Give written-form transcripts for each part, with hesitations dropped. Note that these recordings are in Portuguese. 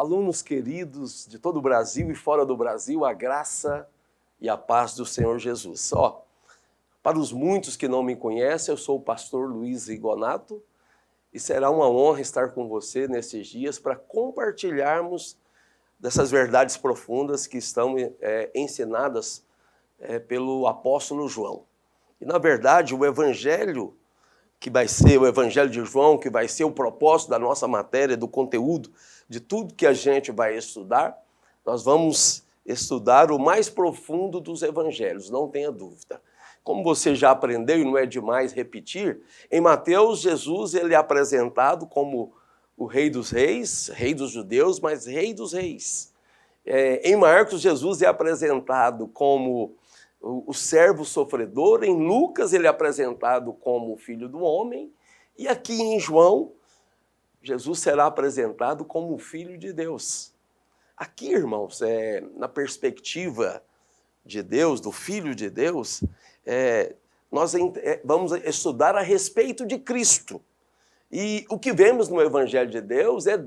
Alunos queridos de todo o Brasil e fora do Brasil, a graça e a paz do Senhor Jesus. Para os muitos que não me conhecem, eu sou o pastor Luiz Rigonato e será uma honra estar com você nesses dias para compartilharmos dessas verdades profundas que estão ensinadas pelo apóstolo João. E, na verdade, o evangelho que vai ser o Evangelho de João, que vai ser o propósito da nossa matéria, do conteúdo, de tudo que a gente vai estudar, nós vamos estudar o mais profundo dos evangelhos, não tenha dúvida. Como você já aprendeu, e não é demais repetir, em Mateus, Jesus ele é apresentado como o Rei dos Reis, Rei dos Judeus, mas Rei dos Reis. Em Marcos, Jesus é apresentado como o servo sofredor. Em Lucas, ele é apresentado como o filho do homem. E aqui em João, Jesus será apresentado como o filho de Deus. Aqui, irmãos, na perspectiva de Deus, do filho de Deus, nós vamos estudar a respeito de Cristo. E o que vemos no Evangelho de Deus é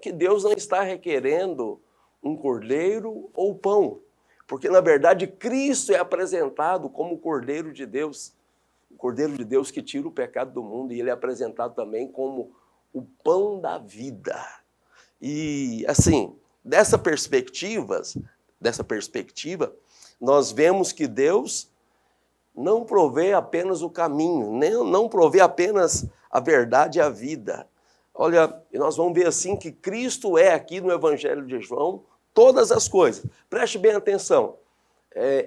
que Deus não está requerendo um cordeiro ou pão. Porque, na verdade, Cristo é apresentado como o Cordeiro de Deus que tira o pecado do mundo, e ele é apresentado também como o pão da vida. E, assim, dessa perspectiva, nós vemos que Deus não provê apenas o caminho, não provê apenas a verdade e a vida. Olha, nós vamos ver assim que Cristo é aqui no Evangelho de João, todas as coisas. Preste bem atenção.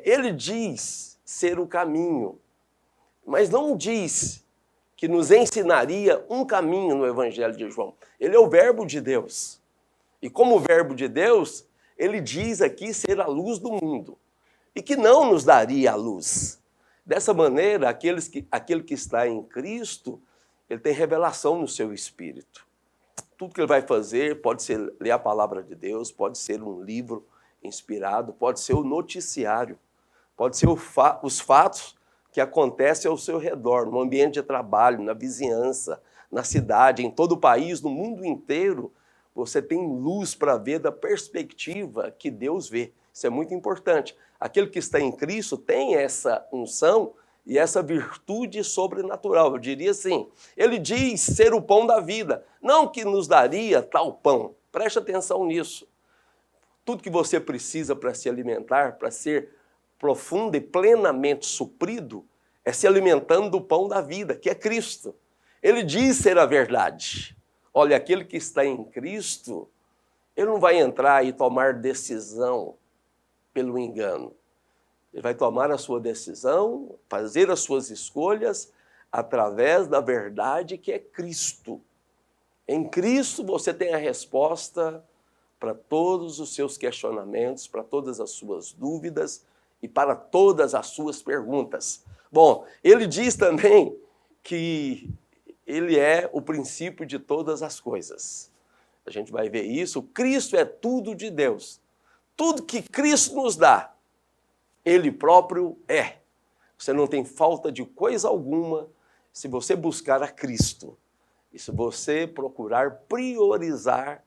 Ele diz ser o caminho, mas não diz que nos ensinaria um caminho no Evangelho de João. Ele é o Verbo de Deus. E como Verbo de Deus, ele diz aqui ser a luz do mundo. E que não nos daria a luz. Dessa maneira, aquele que está em Cristo, ele tem revelação no seu espírito. Tudo que ele vai fazer pode ser ler a palavra de Deus, pode ser um livro inspirado, pode ser o noticiário, pode ser os fatos que acontecem ao seu redor, no ambiente de trabalho, na vizinhança, na cidade, em todo o país, no mundo inteiro. Você tem luz para ver da perspectiva que Deus vê. Isso é muito importante. Aquele que está em Cristo tem essa unção e essa virtude sobrenatural. Eu diria assim, ele diz ser o pão da vida, não que nos daria tal pão. Preste atenção nisso. Tudo que você precisa para se alimentar, para ser profundo e plenamente suprido, é se alimentando do pão da vida, que é Cristo. Ele diz ser a verdade. Olha, aquele que está em Cristo, ele não vai entrar e tomar decisão pelo engano. Ele vai tomar a sua decisão, fazer as suas escolhas através da verdade que é Cristo. Em Cristo você tem a resposta para todos os seus questionamentos, para todas as suas dúvidas e para todas as suas perguntas. Bom, ele diz também que ele é o princípio de todas as coisas. A gente vai ver isso. Cristo é tudo de Deus. Tudo que Cristo nos dá, ele próprio é. Você não tem falta de coisa alguma se você buscar a Cristo. E se você procurar priorizar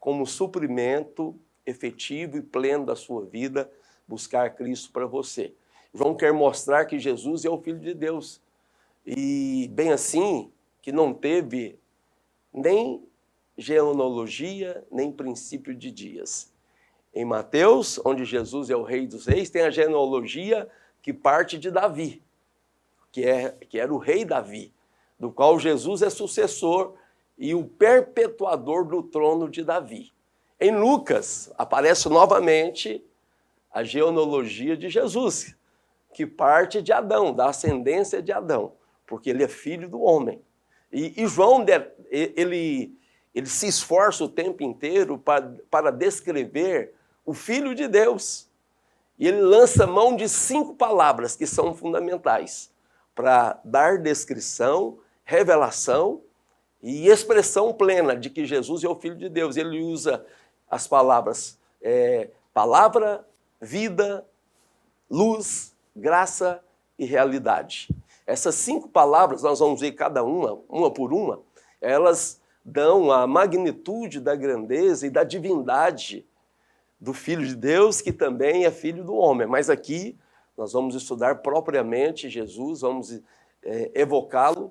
como suprimento efetivo e pleno da sua vida, buscar Cristo para você. João quer mostrar que Jesus é o Filho de Deus. E bem assim, que não teve nem genealogia, nem princípio de dias. Em Mateus, onde Jesus é o Rei dos Reis, tem a genealogia que parte de Davi, que era o rei Davi, do qual Jesus é sucessor e o perpetuador do trono de Davi. Em Lucas, aparece novamente a genealogia de Jesus, que parte de Adão, da ascendência de Adão, porque ele é filho do homem. E João, ele se esforça o tempo inteiro para descrever o Filho de Deus. E ele lança mão de 5 palavras que são fundamentais para dar descrição, revelação e expressão plena de que Jesus é o Filho de Deus. Ele usa as palavras palavra, vida, luz, graça e realidade. Essas 5 palavras, nós vamos ver cada uma por uma, elas dão a magnitude da grandeza e da divindade do Filho de Deus, que também é filho do homem. Mas aqui nós vamos estudar propriamente Jesus, vamos evocá-lo,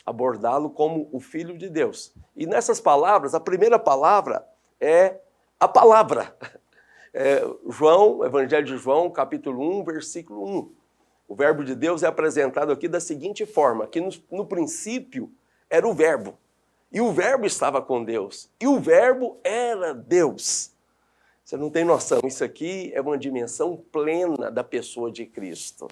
abordá-lo como o Filho de Deus. E nessas palavras, a primeira palavra é a palavra. João, Evangelho de João, capítulo 1, versículo 1. O verbo de Deus é apresentado aqui da seguinte forma, que no princípio era o verbo, e o verbo estava com Deus, e o verbo era Deus. Você não tem noção, isso aqui é uma dimensão plena da pessoa de Cristo.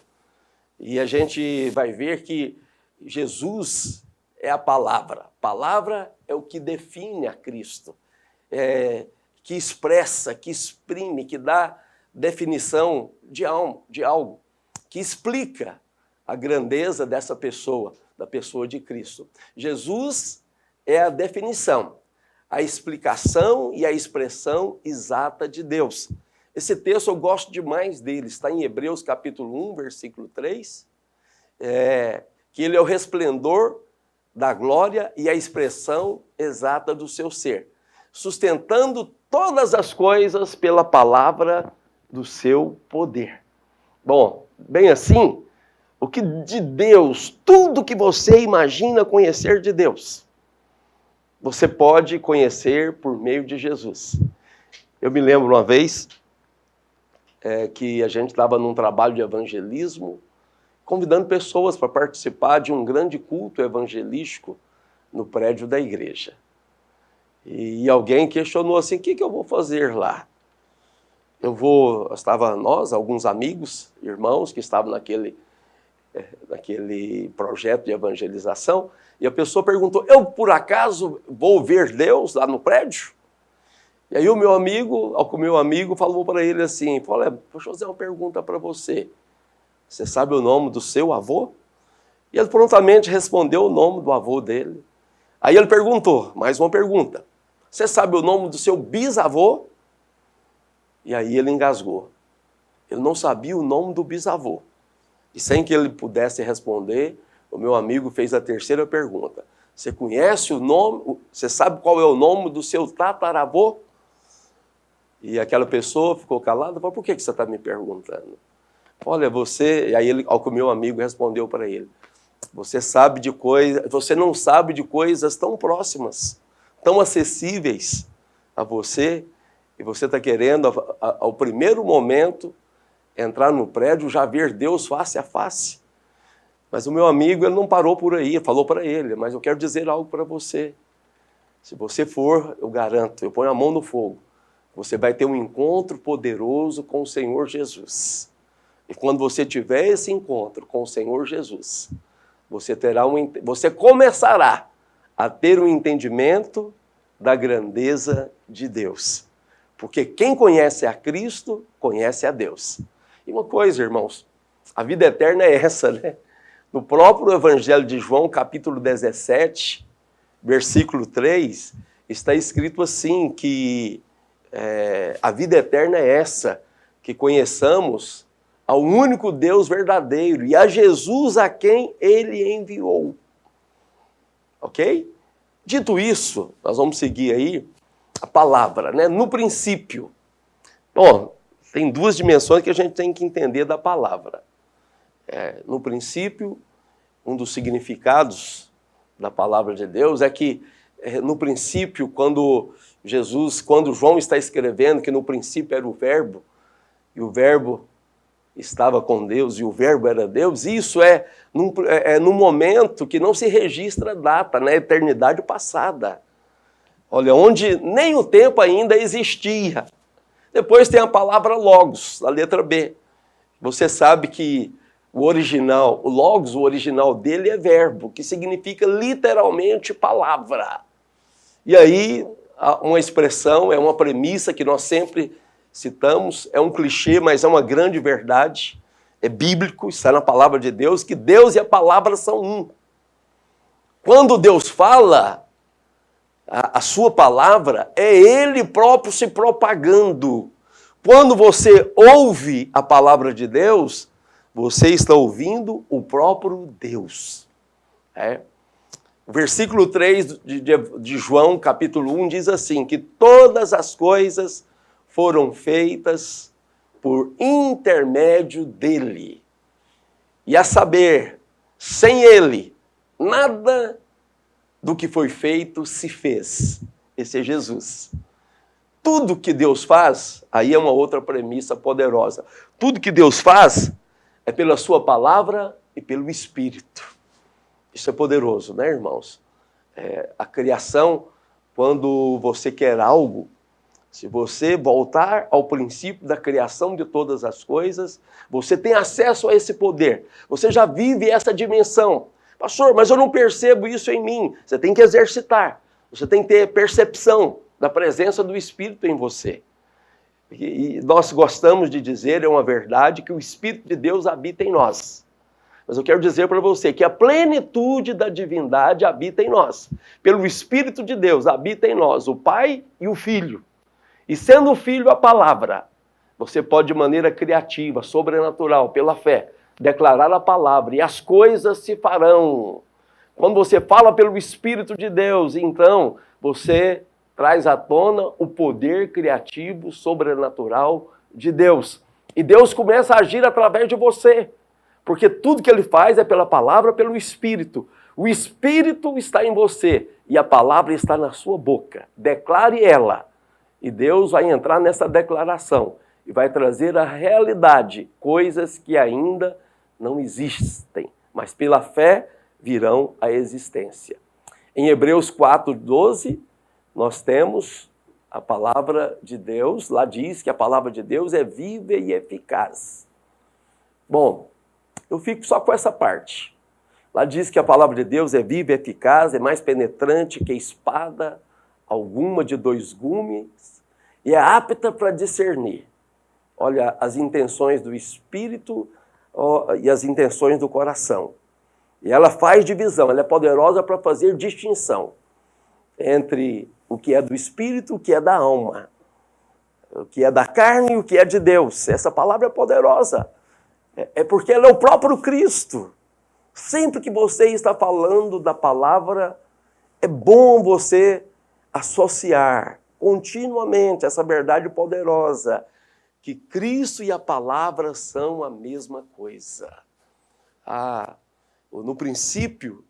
E a gente vai ver que Jesus é a palavra. A palavra é o que define a Cristo, que expressa, que exprime, que dá definição de algo, que explica a grandeza dessa pessoa, da pessoa de Cristo. Jesus é a definição, a explicação e a expressão exata de Deus. Esse texto eu gosto demais dele, está em Hebreus capítulo 1, versículo 3, que ele é o resplendor da glória e a expressão exata do seu ser, sustentando todas as coisas pela palavra do seu poder. Bom, bem assim, o que de Deus, tudo que você imagina conhecer de Deus, você pode conhecer por meio de Jesus. Eu me lembro uma vez que a gente estava num trabalho de evangelismo, convidando pessoas para participar de um grande culto evangelístico no prédio da igreja. E alguém questionou assim, o que eu vou fazer lá? Estava nós, alguns amigos, irmãos que estavam naquele projeto de evangelização, e a pessoa perguntou, eu por acaso vou ver Deus lá no prédio? E aí o meu amigo falou para ele assim, olha, deixa eu fazer uma pergunta para você. Você sabe o nome do seu avô? E ele prontamente respondeu o nome do avô dele. Aí ele perguntou, mais uma pergunta, você sabe o nome do seu bisavô? E aí ele engasgou. Ele não sabia o nome do bisavô. E sem que ele pudesse responder, o meu amigo fez a terceira pergunta. Você conhece o nome, você sabe qual é o nome do seu tataravô? E aquela pessoa ficou calada, falou, por que você está me perguntando? Olha, e aí ao que o meu amigo respondeu para ele, você não sabe de coisas tão próximas, tão acessíveis a você, e você está querendo, ao primeiro momento, entrar no prédio, já ver Deus face a face. Mas o meu amigo, ele não parou por aí, falou para ele, mas eu quero dizer algo para você. Se você for, eu garanto, eu ponho a mão no fogo, você vai ter um encontro poderoso com o Senhor Jesus. E quando você tiver esse encontro com o Senhor Jesus, você começará a ter um entendimento da grandeza de Deus. Porque quem conhece a Cristo, conhece a Deus. E uma coisa, irmãos, a vida eterna é essa, né? No próprio Evangelho de João, capítulo 17, versículo 3, está escrito assim, que a vida eterna é essa, que conheçamos ao único Deus verdadeiro e a Jesus a quem Ele enviou. Ok? Dito isso, nós vamos seguir aí a palavra, né? No princípio. Bom, tem duas dimensões que a gente tem que entender da palavra. No princípio, um dos significados da palavra de Deus é que, no princípio, quando João está escrevendo que no princípio era o verbo, e o verbo estava com Deus e o verbo era Deus, isso é num momento que não se registra data, na eternidade passada. Olha, onde nem o tempo ainda existia. Depois tem a palavra logos, a letra B. Você sabe que o logos, o original dele é verbo, que significa literalmente palavra. E aí, uma expressão, é uma premissa que nós sempre citamos, é um clichê, mas é uma grande verdade, é bíblico, está na palavra de Deus, que Deus e a palavra são um. Quando Deus fala, a sua palavra é Ele próprio se propagando. Quando você ouve a palavra de Deus, você está ouvindo o próprio Deus. versículo 3 de João, capítulo 1, diz assim, que todas as coisas foram feitas por intermédio dele. E a saber, sem ele, nada do que foi feito se fez. Esse é Jesus. Tudo que Deus faz, aí é uma outra premissa poderosa. Tudo que Deus faz é pela sua palavra e pelo Espírito. Isso é poderoso, né, irmãos? A criação, quando você quer algo, se você voltar ao princípio da criação de todas as coisas, você tem acesso a esse poder. Você já vive essa dimensão. Pastor, mas eu não percebo isso em mim. Você tem que exercitar. Você tem que ter percepção da presença do Espírito em você. E nós gostamos de dizer, é uma verdade, que o Espírito de Deus habita em nós. Mas eu quero dizer para você que a plenitude da divindade habita em nós. Pelo Espírito de Deus habita em nós o Pai e o Filho. E sendo o Filho a palavra, você pode de maneira criativa, sobrenatural, pela fé, declarar a palavra e as coisas se farão. Quando você fala pelo Espírito de Deus, então você traz à tona o poder criativo, sobrenatural de Deus. E Deus começa a agir através de você. Porque tudo que ele faz é pela palavra, pelo Espírito. O Espírito está em você e a palavra está na sua boca. Declare ela. E Deus vai entrar nessa declaração e vai trazer à realidade coisas que ainda não existem, mas pela fé virão à existência. Em Hebreus 4:12, nós temos a palavra de Deus. Lá diz que a palavra de Deus é viva e eficaz. Bom, eu fico só com essa parte. Lá diz que a palavra de Deus é viva e eficaz, é mais penetrante que espada alguma de 2 gumes e é apta para discernir. Olha, as intenções do Espírito e as intenções do coração. E ela faz divisão, ela é poderosa para fazer distinção entre o que é do Espírito e o que é da alma. O que é da carne e o que é de Deus. Essa palavra é poderosa. É porque ela é o próprio Cristo. Sempre que você está falando da palavra, é bom você associar continuamente essa verdade poderosa, que Cristo e a palavra são a mesma coisa. No princípio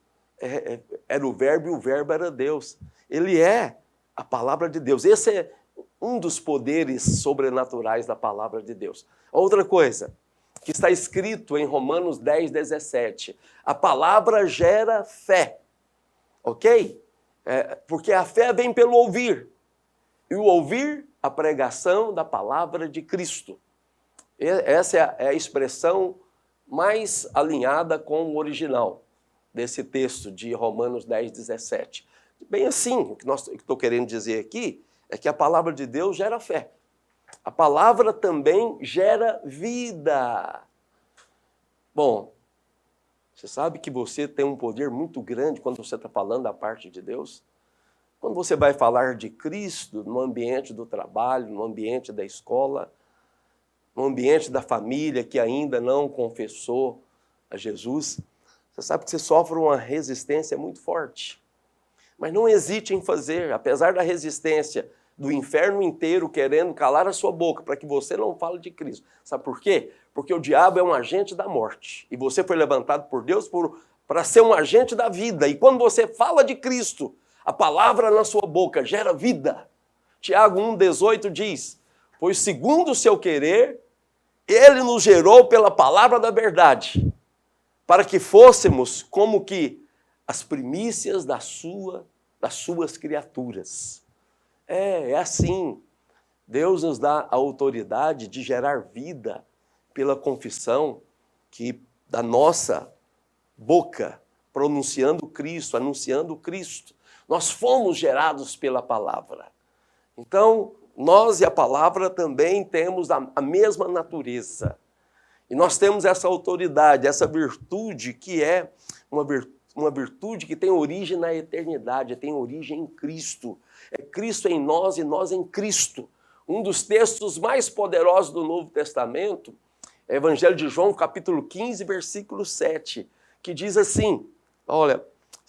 era o verbo e o verbo era Deus. Ele é a palavra de Deus. Esse é um dos poderes sobrenaturais da palavra de Deus. Outra coisa que está escrito em Romanos 10:17. A palavra gera fé, ok? Porque a fé vem pelo ouvir. E o ouvir, a pregação da palavra de Cristo. Essa é a expressão mais alinhada com o original desse texto de Romanos 10:17. Bem assim, o que estou querendo dizer aqui é que a palavra de Deus gera fé. A palavra também gera vida. Bom, você sabe que você tem um poder muito grande quando você está falando da parte de Deus? Quando você vai falar de Cristo no ambiente do trabalho, no ambiente da escola, no ambiente da família que ainda não confessou a Jesus, você sabe que você sofre uma resistência muito forte. Mas não hesite em fazer, apesar da resistência do inferno inteiro querendo calar a sua boca para que você não fale de Cristo. Sabe por quê? Porque o diabo é um agente da morte. E você foi levantado por Deus para ser um agente da vida. E quando você fala de Cristo, a palavra na sua boca gera vida. Tiago 1,18 diz, pois segundo o seu querer, ele nos gerou pela palavra da verdade, para que fôssemos como que as primícias das suas criaturas. É assim. Deus nos dá a autoridade de gerar vida pela confissão da nossa boca, pronunciando Cristo, anunciando Cristo. Nós fomos gerados pela palavra. Então, nós e a palavra também temos a mesma natureza. E nós temos essa autoridade, essa virtude que é uma virtude que tem origem na eternidade, tem origem em Cristo. É Cristo em nós e nós em Cristo. Um dos textos mais poderosos do Novo Testamento é o Evangelho de João, capítulo 15, versículo 7, que diz assim, olha,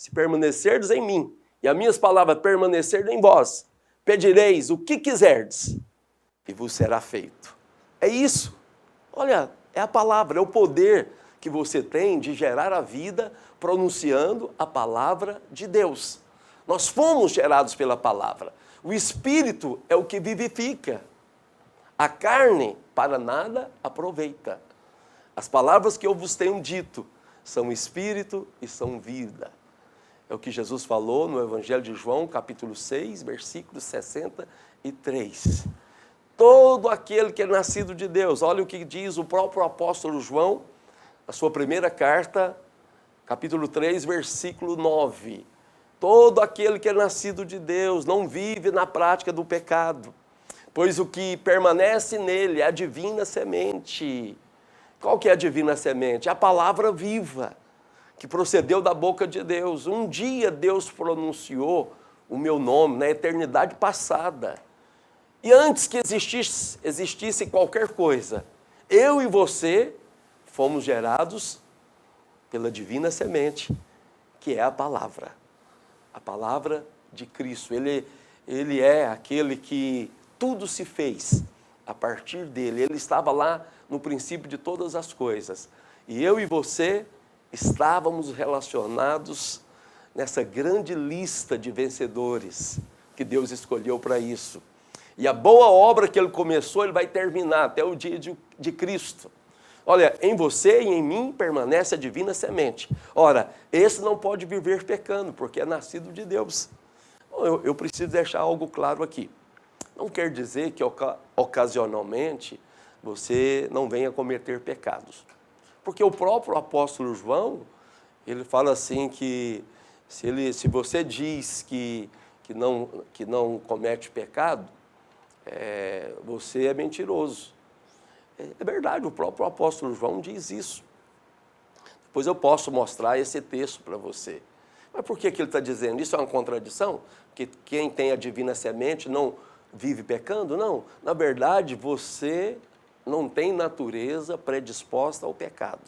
se permanecerdes em mim, e as minhas palavras permanecerem em vós, pedireis o que quiserdes, e vos será feito. É isso. Olha, é a palavra, é o poder que você tem de gerar a vida pronunciando a palavra de Deus. Nós fomos gerados pela palavra. O Espírito é o que vivifica. A carne para nada aproveita. As palavras que eu vos tenho dito são Espírito e são vida. É o que Jesus falou no Evangelho de João, capítulo 6, versículo 63. Todo aquele que é nascido de Deus, olha o que diz o próprio apóstolo João, na sua primeira carta, capítulo 3, versículo 9. Todo aquele que é nascido de Deus não vive na prática do pecado, pois o que permanece nele é a divina semente. Qual que é a divina semente? A palavra viva, que procedeu da boca de Deus. Um dia Deus pronunciou o meu nome na eternidade passada. E antes que existisse qualquer coisa, eu e você fomos gerados pela divina semente, que é a palavra de Cristo. Ele é aquele que tudo se fez a partir dele. Ele estava lá no princípio de todas as coisas. E eu e você estávamos relacionados nessa grande lista de vencedores que Deus escolheu para isso. E a boa obra que ele começou, ele vai terminar até o dia de Cristo. Olha, em você e em mim permanece a divina semente. Ora, esse não pode viver pecando, porque é nascido de Deus. Eu preciso deixar algo claro aqui. Não quer dizer que ocasionalmente você não venha cometer pecados. Porque o próprio apóstolo João, ele fala assim que se você diz que não comete pecado, você é mentiroso. É verdade, o próprio apóstolo João diz isso. Depois eu posso mostrar esse texto para você. Mas por que ele está dizendo? Isso é uma contradição? Que quem tem a divina semente não vive pecando? Não. Na verdade, você não tem natureza predisposta ao pecado.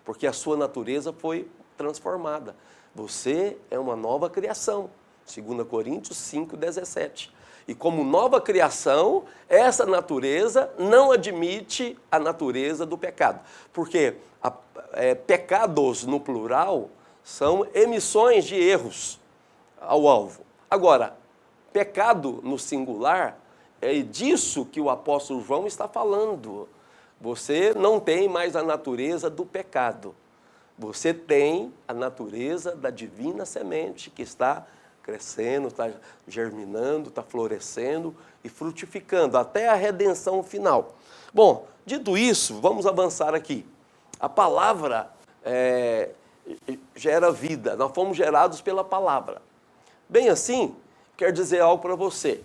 Porque a sua natureza foi transformada. Você é uma nova criação. 2 Coríntios 5,17. E como nova criação, essa natureza não admite a natureza do pecado. Porque pecados no plural são emissões de erros ao alvo. Agora, pecado no singular é disso que o apóstolo João está falando. Você não tem mais a natureza do pecado. Você tem a natureza da divina semente que está crescendo, está germinando, está florescendo e frutificando até a redenção final. Bom, dito isso, vamos avançar aqui. A palavra gera vida, nós fomos gerados pela palavra. Bem assim, quer dizer algo para você.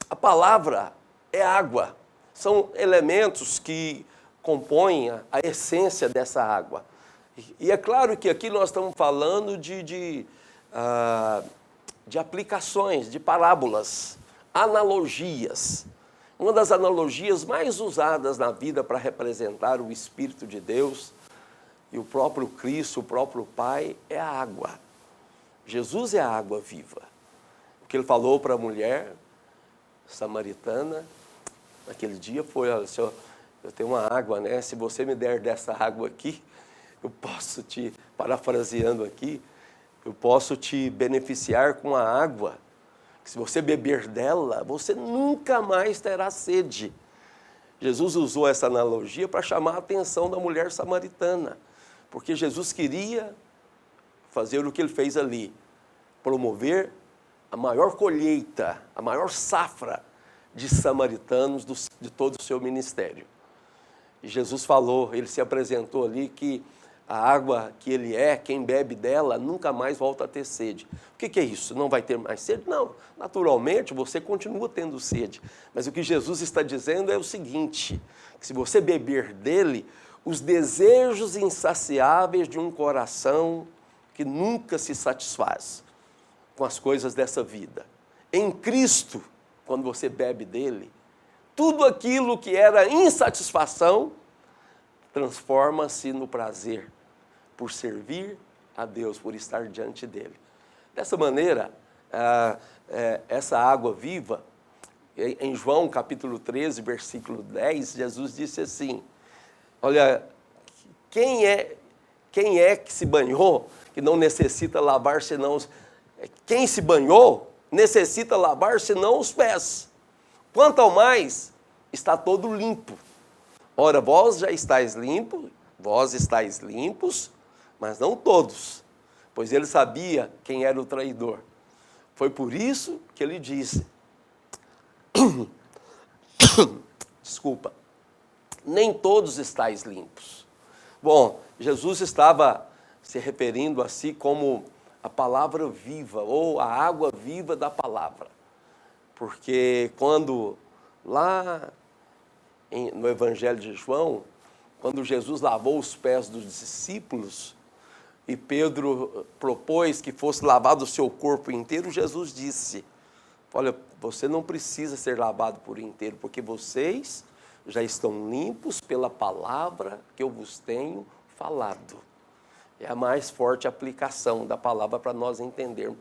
A palavra é água, são elementos que compõem a essência dessa água. E é claro que aqui nós estamos falando de aplicações, de parábolas, analogias. Uma das analogias mais usadas na vida para representar o Espírito de Deus e o próprio Cristo, o próprio Pai, é a água. Jesus é a água viva. O que ele falou para a mulher samaritana naquele dia foi: olha, Senhor, eu tenho uma água, né? Se você me der dessa água aqui, eu posso te, parafraseando aqui, eu posso te beneficiar com a água. Se você beber dela, você nunca mais terá sede. Jesus usou essa analogia para chamar a atenção da mulher samaritana, porque Jesus queria fazer o que ele fez ali, promover a maior colheita, a maior safra de samaritanos de todo o seu ministério. E Jesus falou, ele se apresentou ali que a água que ele é, quem bebe dela, nunca mais volta a ter sede. O que é isso? Não vai ter mais sede? Não, naturalmente você continua tendo sede. Mas o que Jesus está dizendo é o seguinte, que se você beber dele, os desejos insaciáveis de um coração que nunca se satisfaz com as coisas dessa vida. Em Cristo, quando você bebe dele, tudo aquilo que era insatisfação transforma-se no prazer por servir a Deus por estar diante dele. Dessa maneira, essa água viva, em João capítulo 13, versículo 10, Jesus disse assim, olha, quem é que se banhou, que não necessita lavar senão quem se banhou necessita lavar senão os pés. Quanto ao mais, está todo limpo. Ora, vós estáis limpos, mas não todos, pois ele sabia quem era o traidor. Foi por isso que ele disse, desculpa, nem todos estáis limpos. Bom, Jesus estava se referindo a si como a palavra viva, ou a água viva da palavra. Porque quando lá no Evangelho de João, quando Jesus lavou os pés dos discípulos e Pedro propôs que fosse lavado o seu corpo inteiro, Jesus disse, olha, você não precisa ser lavado por inteiro, porque vocês já estão limpos pela palavra que eu vos tenho falado. É a mais forte aplicação da palavra para nós entendermos.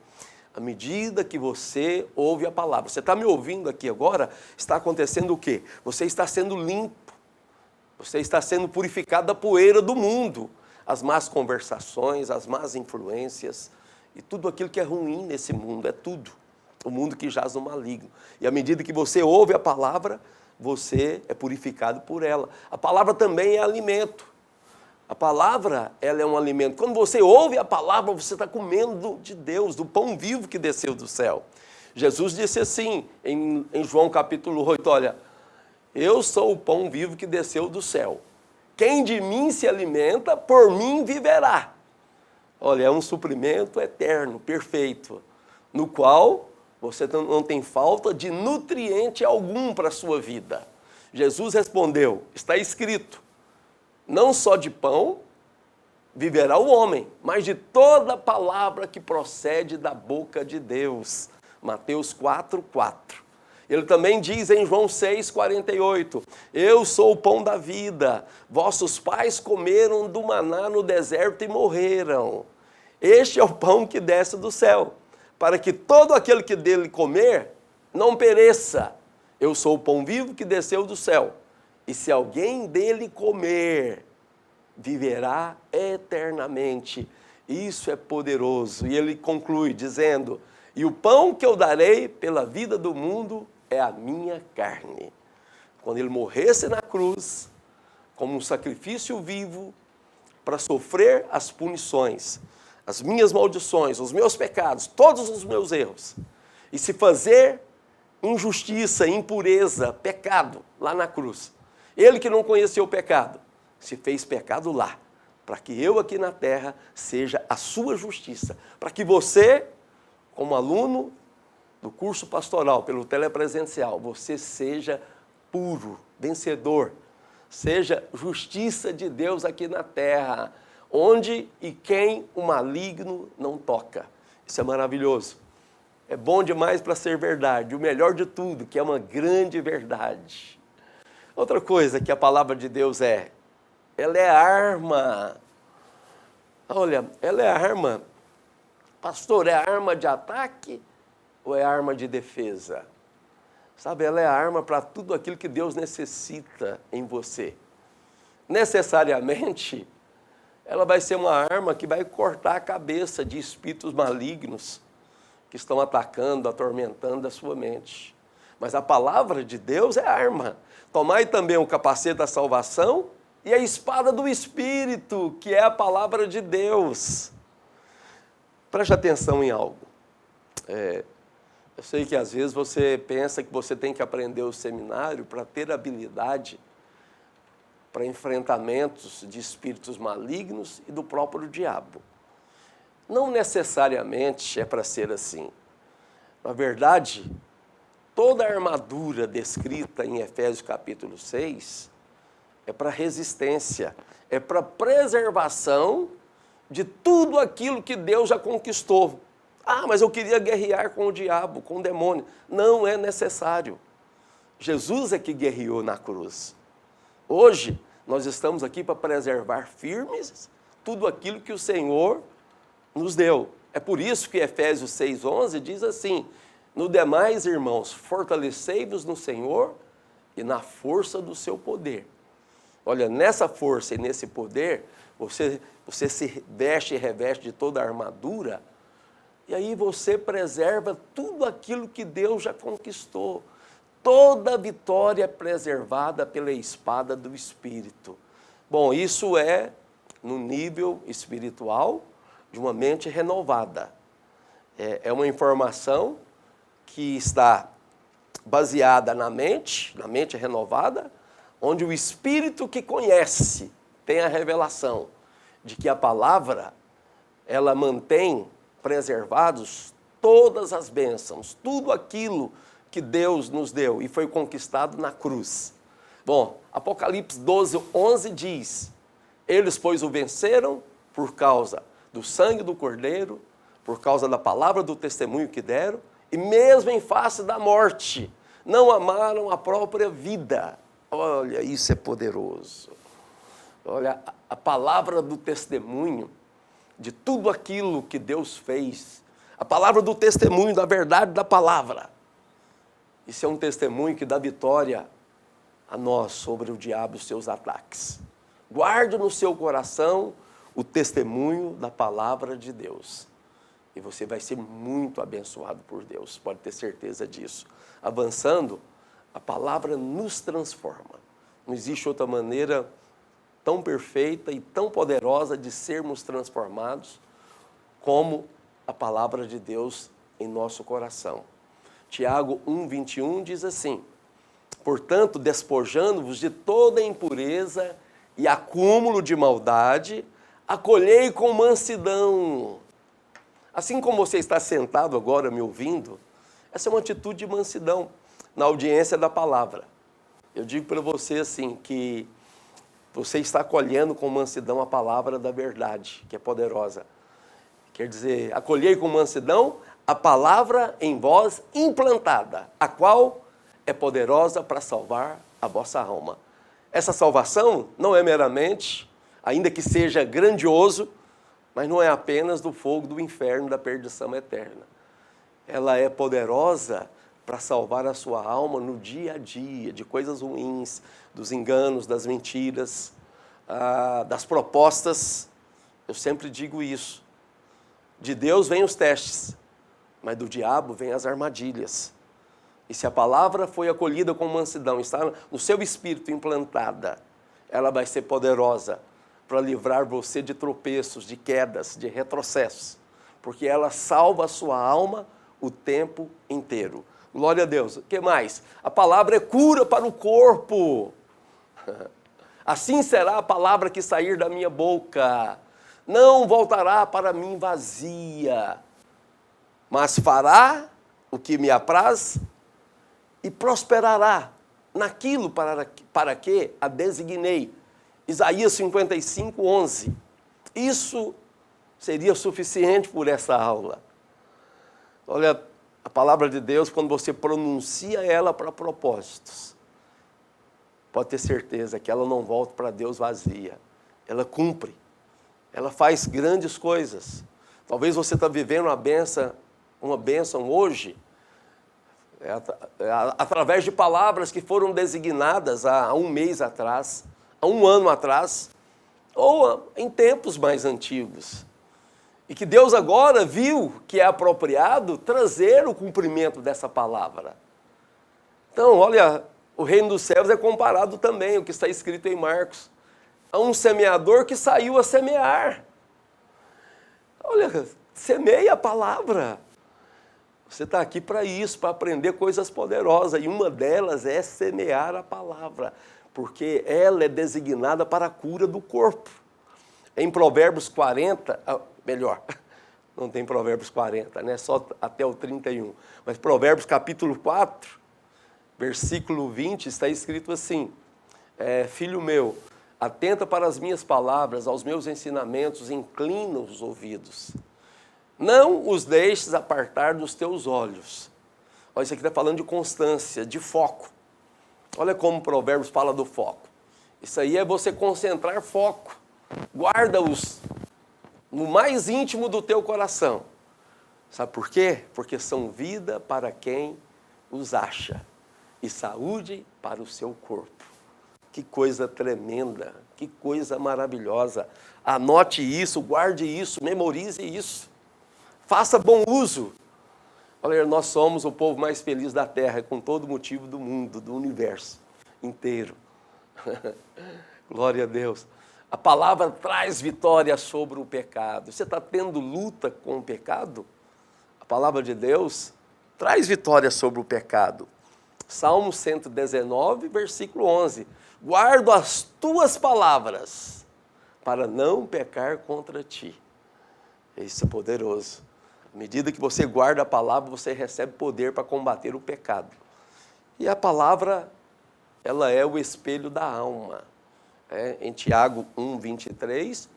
À medida que você ouve a palavra, você está me ouvindo aqui agora, está acontecendo o quê? Você está sendo limpo, você está sendo purificado da poeira do mundo, as más conversações, as más influências e tudo aquilo que é ruim nesse mundo, é tudo, o mundo que jaz no maligno. E à medida que você ouve a palavra, você é purificado por ela. A palavra também é alimento. A palavra, ela é um alimento. Quando você ouve a palavra, você está comendo de Deus, do pão vivo que desceu do céu. Jesus disse assim, em João capítulo 8, olha, eu sou o pão vivo que desceu do céu. Quem de mim se alimenta, por mim viverá. Olha, é um suprimento eterno, perfeito, no qual você não tem falta de nutriente algum para a sua vida. Jesus respondeu, está escrito, não só de pão viverá o homem, mas de toda palavra que procede da boca de Deus. Mateus 4:4. Ele também diz em João 6:48, eu sou o pão da vida, vossos pais comeram do maná no deserto e morreram. Este é o pão que desce do céu, para que todo aquele que dele comer não pereça. Eu sou o pão vivo que desceu do céu. E se alguém dele comer, viverá eternamente. Isso é poderoso. E ele conclui dizendo, e o pão que eu darei pela vida do mundo é a minha carne. Quando ele morresse na cruz, como um sacrifício vivo, para sofrer as punições, as minhas maldições, os meus pecados, todos os meus erros, e se fazer injustiça, impureza, pecado lá na cruz. Ele que não conheceu o pecado, se fez pecado lá, para que eu aqui na terra seja a sua justiça, para que você, como aluno do curso pastoral, pelo telepresencial, você seja puro, vencedor, seja justiça de Deus aqui na terra, onde e quem o maligno não toca. Isso é maravilhoso. É bom demais para ser verdade, o melhor de tudo, que é uma grande verdade. Outra coisa que a palavra de Deus ela é arma. Olha, ela é arma. Pastor, é arma de ataque ou é arma de defesa? Sabe, ela é arma para tudo aquilo que Deus necessita em você. Necessariamente, ela vai ser uma arma que vai cortar a cabeça de espíritos malignos que estão atacando, atormentando a sua mente. Mas a palavra de Deus é arma. Tomai também o capacete da salvação e a espada do Espírito, que é a palavra de Deus. Preste atenção em algo. Eu sei que às vezes você pensa que você tem que aprender o seminário para ter habilidade para enfrentamentos de espíritos malignos e do próprio diabo. Não necessariamente é para ser assim. Na verdade, toda a armadura descrita em Efésios capítulo 6 é para resistência, é para preservação de tudo aquilo que Deus já conquistou. Ah, mas eu queria guerrear com o diabo, com o demônio. Não é necessário. Jesus é que guerreou na cruz. Hoje, nós estamos aqui para preservar firmes tudo aquilo que o Senhor nos deu. É por isso que Efésios 6,11 diz assim: no demais, irmãos, fortalecei-vos no Senhor e na força do seu poder. Olha, nessa força e nesse poder, você se veste e reveste de toda a armadura, e aí você preserva tudo aquilo que Deus já conquistou. Toda vitória é preservada pela espada do Espírito. Bom, isso é no nível espiritual de uma mente renovada. É uma informação que está baseada na mente renovada, onde o Espírito que conhece tem a revelação de que a palavra, ela mantém preservados todas as bênçãos, tudo aquilo que Deus nos deu e foi conquistado na cruz. Bom, Apocalipse 12:11 diz: eles, pois, o venceram por causa do sangue do Cordeiro, por causa da palavra do testemunho que deram, e mesmo em face da morte, não amaram a própria vida. Olha, isso é poderoso. Olha, a palavra do testemunho de tudo aquilo que Deus fez, a palavra do testemunho da verdade da palavra, isso é um testemunho que dá vitória a nós sobre o diabo e os seus ataques. Guarde no seu coração o testemunho da palavra de Deus. E você vai ser muito abençoado por Deus, pode ter certeza disso. Avançando, a palavra nos transforma. Não existe outra maneira tão perfeita e tão poderosa de sermos transformados como a palavra de Deus em nosso coração. Tiago 1:21 diz assim: portanto, despojando-vos de toda impureza e acúmulo de maldade, acolhei com mansidão. Assim como você está sentado agora me ouvindo, essa é uma atitude de mansidão na audiência da palavra. Eu digo para você assim, que você está acolhendo com mansidão a palavra da verdade, que é poderosa. Quer dizer, acolhei com mansidão a palavra em vós implantada, a qual é poderosa para salvar a vossa alma. Essa salvação não é meramente, ainda que seja grandioso, mas não é apenas do fogo do inferno, da perdição eterna. Ela é poderosa para salvar a sua alma no dia a dia, de coisas ruins, dos enganos, das mentiras, das propostas. Eu sempre digo isso. De Deus vêm os testes, mas do diabo vêm as armadilhas. E se a palavra foi acolhida com mansidão, está no seu espírito implantada, ela vai ser poderosa para livrar você de tropeços, de quedas, de retrocessos, porque ela salva a sua alma o tempo inteiro. Glória a Deus. O que mais? A palavra é cura para o corpo. Assim será a palavra que sair da minha boca. Não voltará para mim vazia, mas fará o que me apraz e prosperará naquilo para que a designei. Isaías 55:11. Isso seria suficiente por essa aula. Olha, a palavra de Deus, quando você pronuncia ela para propósitos, pode ter certeza que ela não volta para Deus vazia. Ela cumpre. Ela faz grandes coisas. Talvez você está vivendo uma bênção hoje, através de palavras que foram designadas há um mês atrás, há um ano atrás, ou em tempos mais antigos. E que Deus agora viu que é apropriado trazer o cumprimento dessa palavra. Então, olha, o reino dos céus é comparado também, o que está escrito em Marcos, a um semeador que saiu a semear. Olha, semeia a palavra. Você está aqui para isso, para aprender coisas poderosas, e uma delas é semear a palavra, porque ela é designada para a cura do corpo. Em Provérbios 40, melhor, não tem Provérbios 40, né? Só até o 31, mas Provérbios capítulo 4, versículo 20, está escrito assim: filho meu, atenta para as minhas palavras, aos meus ensinamentos, inclina os ouvidos. Não os deixes apartar dos teus olhos. Olha, isso aqui está falando de constância, de foco. Olha como Provérbios fala do foco. Isso aí é você concentrar foco. Guarda-os no mais íntimo do teu coração. Sabe por quê? Porque são vida para quem os acha e saúde para o seu corpo. Que coisa tremenda, que coisa maravilhosa. Anote isso, guarde isso, memorize isso. Faça bom uso. Olha, nós somos o povo mais feliz da terra, com todo motivo do mundo, do universo inteiro. Glória a Deus. A palavra traz vitória sobre o pecado. Você está tendo luta com o pecado? A palavra de Deus traz vitória sobre o pecado. Salmo 119, versículo 11. Guardo as tuas palavras para não pecar contra ti. Isso é poderoso. À medida que você guarda a palavra, você recebe poder para combater o pecado. E a palavra, ela é o espelho da alma. Em Tiago 1, 23,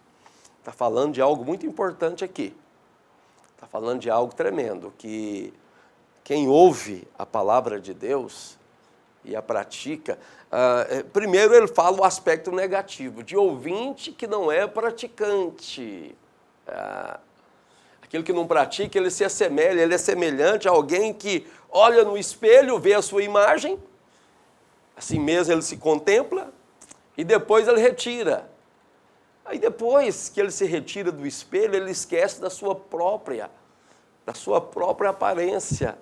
está falando de algo muito importante aqui. Está falando de algo tremendo, que quem ouve a palavra de Deus e a pratica, primeiro ele fala o aspecto negativo, de ouvinte que não é praticante. Aquele que não pratica, ele se assemelha, ele é semelhante a alguém que olha no espelho, vê a sua imagem, assim mesmo ele se contempla, e depois ele retira. Aí depois que ele se retira do espelho, ele esquece da sua própria aparência.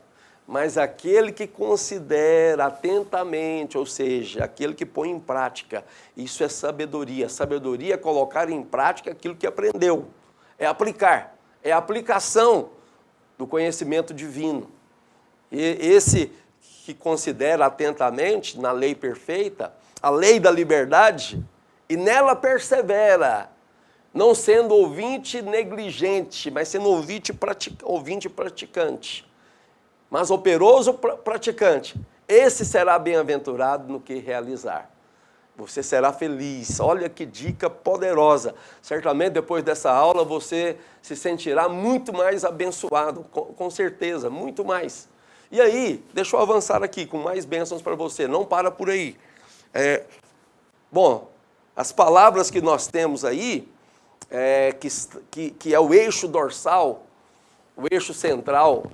Mas aquele que considera atentamente, ou seja, aquele que põe em prática, isso é sabedoria. Sabedoria é colocar em prática aquilo que aprendeu. É aplicar, é a aplicação do conhecimento divino. E esse que considera atentamente na lei perfeita, a lei da liberdade, e nela persevera, não sendo ouvinte negligente, mas sendo ouvinte praticante, mas operoso praticante. Esse será bem-aventurado no que realizar. Você será feliz. Olha que dica poderosa. Certamente depois dessa aula você se sentirá muito mais abençoado, com certeza, muito mais. E aí, deixa eu avançar aqui com mais bênçãos para você, não para por aí. Bom, as palavras que nós temos aí, que é o eixo dorsal, o eixo central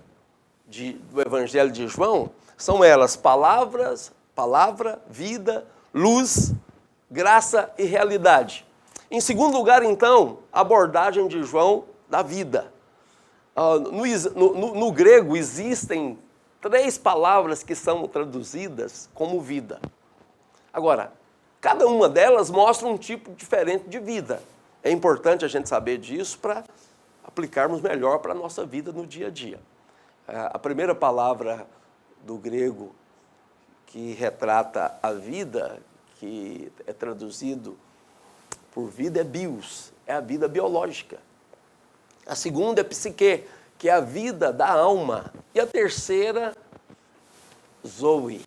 do Evangelho de João, são elas palavra, vida, luz, graça e realidade. Em segundo lugar, então, a abordagem de João da vida. No grego existem 3 palavras que são traduzidas como vida. Agora, cada uma delas mostra um tipo diferente de vida. É importante a gente saber disso para aplicarmos melhor para a nossa vida no dia a dia. A primeira palavra do grego que retrata a vida, que é traduzido por vida, é bios, é a vida biológica. A segunda é psique, que é a vida da alma. E a terceira, zoe,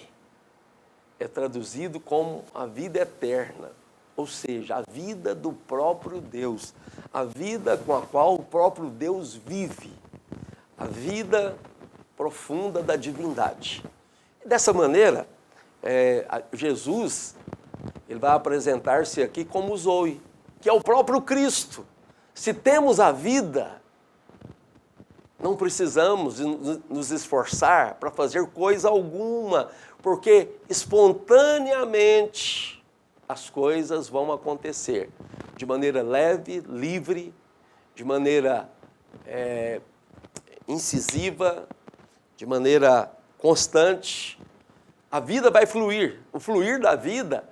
é traduzido como a vida eterna, ou seja, a vida do próprio Deus, a vida com a qual o próprio Deus vive, a vida profunda da divindade. E dessa maneira, Jesus ele vai apresentar-se aqui como zoe, que é o próprio Cristo. Se temos a vida, não precisamos nos esforçar para fazer coisa alguma, porque espontaneamente as coisas vão acontecer de maneira leve, livre, de maneira incisiva, de maneira constante. A vida vai fluir. O fluir da vida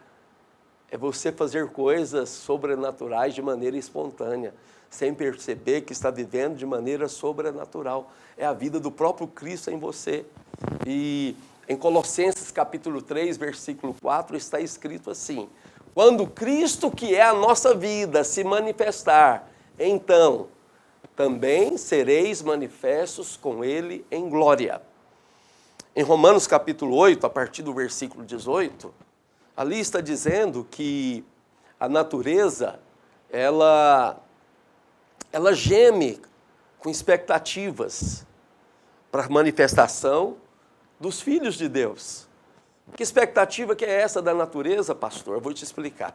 é você fazer coisas sobrenaturais de maneira espontânea, sem perceber que está vivendo de maneira sobrenatural. É a vida do próprio Cristo em você. E em Colossenses capítulo 3, versículo 4, está escrito assim: quando Cristo, que é a nossa vida, se manifestar, então também sereis manifestos com Ele em glória. Em Romanos capítulo 8, a partir do versículo 18, ali está dizendo que a natureza, ela geme com expectativas para a manifestação dos filhos de Deus. Que expectativa que é essa da natureza, pastor? Eu vou te explicar.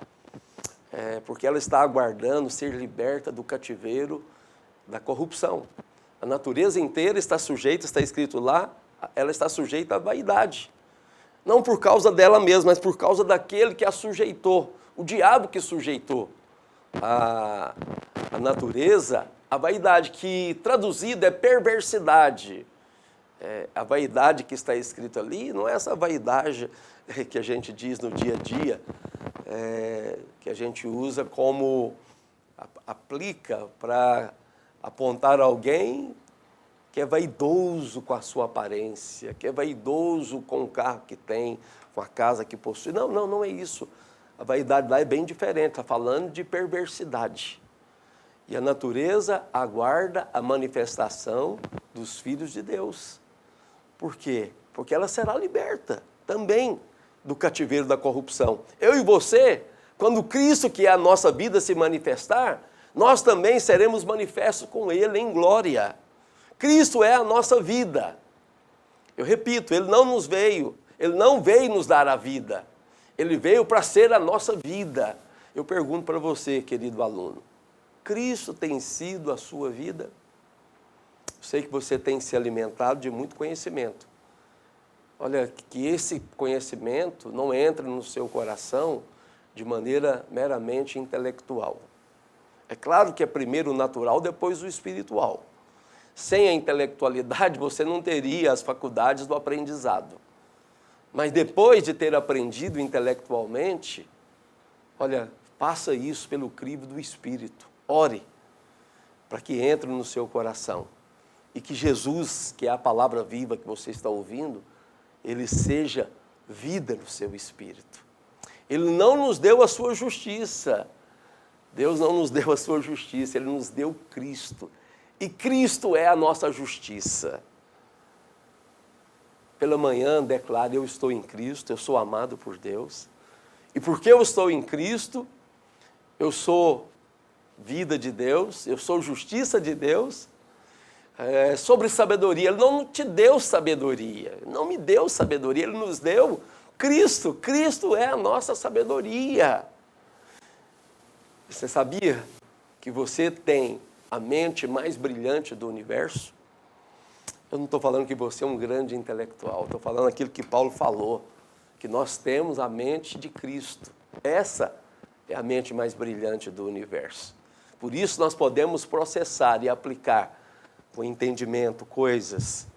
Porque ela está aguardando ser liberta do cativeiro da corrupção. A natureza inteira está sujeita, está escrito lá, ela está sujeita à vaidade. Não por causa dela mesma, mas por causa daquele que a sujeitou, o diabo que sujeitou a natureza, a vaidade, que traduzida é perversidade. A vaidade que está escrita ali não é essa vaidade que a gente diz no dia a dia, que a gente usa como aplica para apontar alguém que é vaidoso com a sua aparência, que é vaidoso com o carro que tem, com a casa que possui. Não é isso. A vaidade lá é bem diferente, está falando de perversidade. E a natureza aguarda a manifestação dos filhos de Deus. Por quê? Porque ela será liberta também do cativeiro da corrupção. Eu e você, quando Cristo, que é a nossa vida, se manifestar, nós também seremos manifestos com Ele em glória. Cristo é a nossa vida. Eu repito, Ele não veio nos dar a vida. Ele veio para ser a nossa vida. Eu pergunto para você, querido aluno, Cristo tem sido a sua vida? Eu sei que você tem se alimentado de muito conhecimento. Olha, que esse conhecimento não entre no seu coração de maneira meramente intelectual. É claro que é primeiro o natural, depois o espiritual. Sem a intelectualidade, você não teria as faculdades do aprendizado. Mas depois de ter aprendido intelectualmente, olha, passa isso pelo crivo do Espírito. Ore para que entre no seu coração. E que Jesus, que é a palavra viva que você está ouvindo, Ele seja vida no seu espírito. Ele não nos deu a sua justiça. Deus não nos deu a sua justiça, Ele nos deu Cristo. E Cristo é a nossa justiça. Pela manhã, declare, eu estou em Cristo, eu sou amado por Deus. E porque eu estou em Cristo, eu sou vida de Deus, eu sou justiça de Deus. Sobre sabedoria, Ele não te deu sabedoria, não me deu sabedoria, Ele nos deu Cristo. Cristo é a nossa sabedoria. Você sabia que você tem a mente mais brilhante do universo? Eu não estou falando que você é um grande intelectual, estou falando aquilo que Paulo falou, que nós temos a mente de Cristo. Essa é a mente mais brilhante do universo. Por isso nós podemos processar e aplicar com entendimento coisas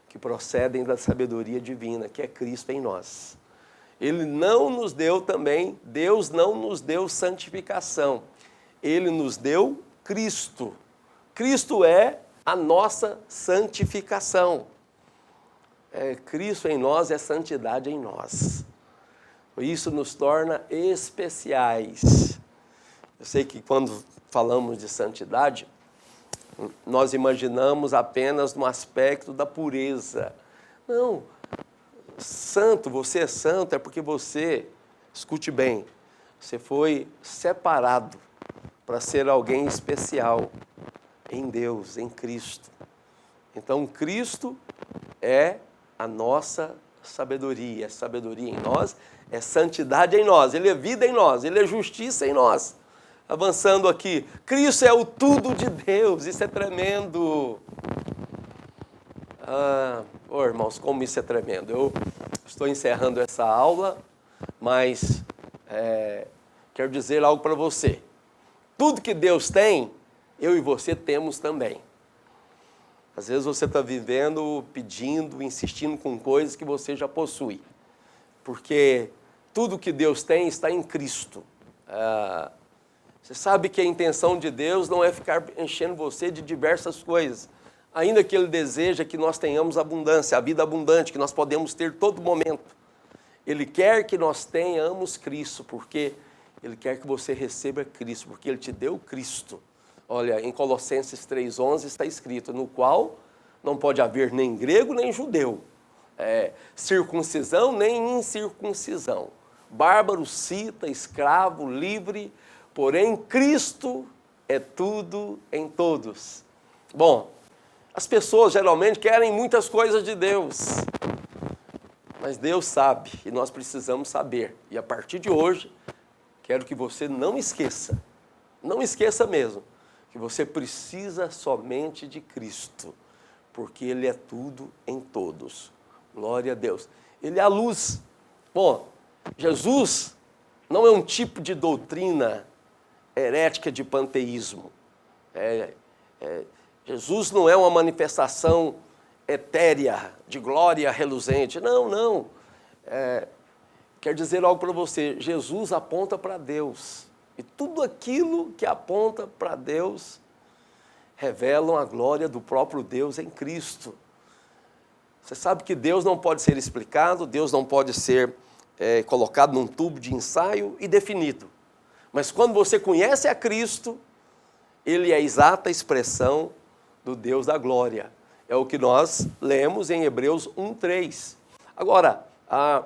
que procedem da sabedoria divina, que é Cristo em nós. Ele não nos deu também, Deus não nos deu santificação, Ele nos deu Cristo. Cristo é a nossa santificação. Cristo em nós é santidade em nós. Isso nos torna especiais. Eu sei que quando falamos de santidade, nós imaginamos apenas no aspecto da pureza. Não, santo, você é santo é porque você, escute bem, você foi separado para ser alguém especial em Deus, em Cristo. Então, Cristo é a nossa sabedoria. É sabedoria em nós, é santidade em nós, Ele é vida em nós, Ele é justiça em nós. Avançando aqui, Cristo é o tudo de Deus, isso é tremendo. Irmãos, como isso é tremendo. Eu estou encerrando essa aula, mas quero dizer algo para você. Tudo que Deus tem, eu e você temos também. Às vezes você está vivendo, pedindo, insistindo com coisas que você já possui. Porque tudo que Deus tem está em Cristo. Você sabe que a intenção de Deus não é ficar enchendo você de diversas coisas. Ainda que Ele deseja que nós tenhamos abundância, a vida abundante, que nós podemos ter todo momento. Ele quer que nós tenhamos Cristo, porque Ele quer que você receba Cristo, porque Ele te deu Cristo. Olha, em Colossenses 3,11 está escrito, no qual não pode haver nem grego nem judeu, circuncisão nem incircuncisão, bárbaro, cita, escravo, livre, porém Cristo é tudo em todos. Bom, as pessoas geralmente querem muitas coisas de Deus, mas Deus sabe e nós precisamos saber. E a partir de hoje, quero que você não esqueça mesmo, que você precisa somente de Cristo, porque Ele é tudo em todos. Glória a Deus. Ele é a luz. Bom, Jesus não é um tipo de doutrina herética de panteísmo. Jesus não é uma manifestação etérea, de glória reluzente. Não, não. Quer dizer algo para você, Jesus aponta para Deus. E tudo aquilo que aponta para Deus revelam a glória do próprio Deus em Cristo. Você sabe que Deus não pode ser explicado, Deus não pode ser colocado num tubo de ensaio e definido. Mas quando você conhece a Cristo, Ele é a exata expressão do Deus da glória. É o que nós lemos em Hebreus 1:3. Agora, a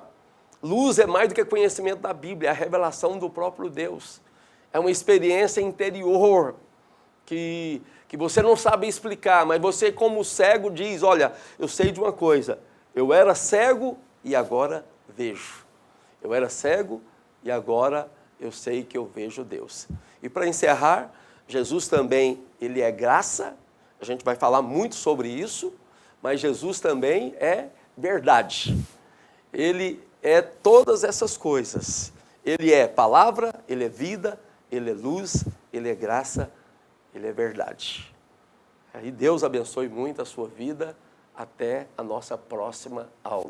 luz é mais do que conhecimento da Bíblia, é a revelação do próprio Deus. É uma experiência interior que você não sabe explicar, mas você, como cego, diz, olha, eu sei de uma coisa, eu era cego e agora vejo. Eu era cego e agora eu sei que eu vejo Deus. E para encerrar, Jesus também, Ele é graça, a gente vai falar muito sobre isso, mas Jesus também é verdade. Ele é todas essas coisas. Ele é palavra, Ele é vida, Ele é luz, Ele é graça, Ele é verdade. E Deus abençoe muito a sua vida. Até a nossa próxima aula.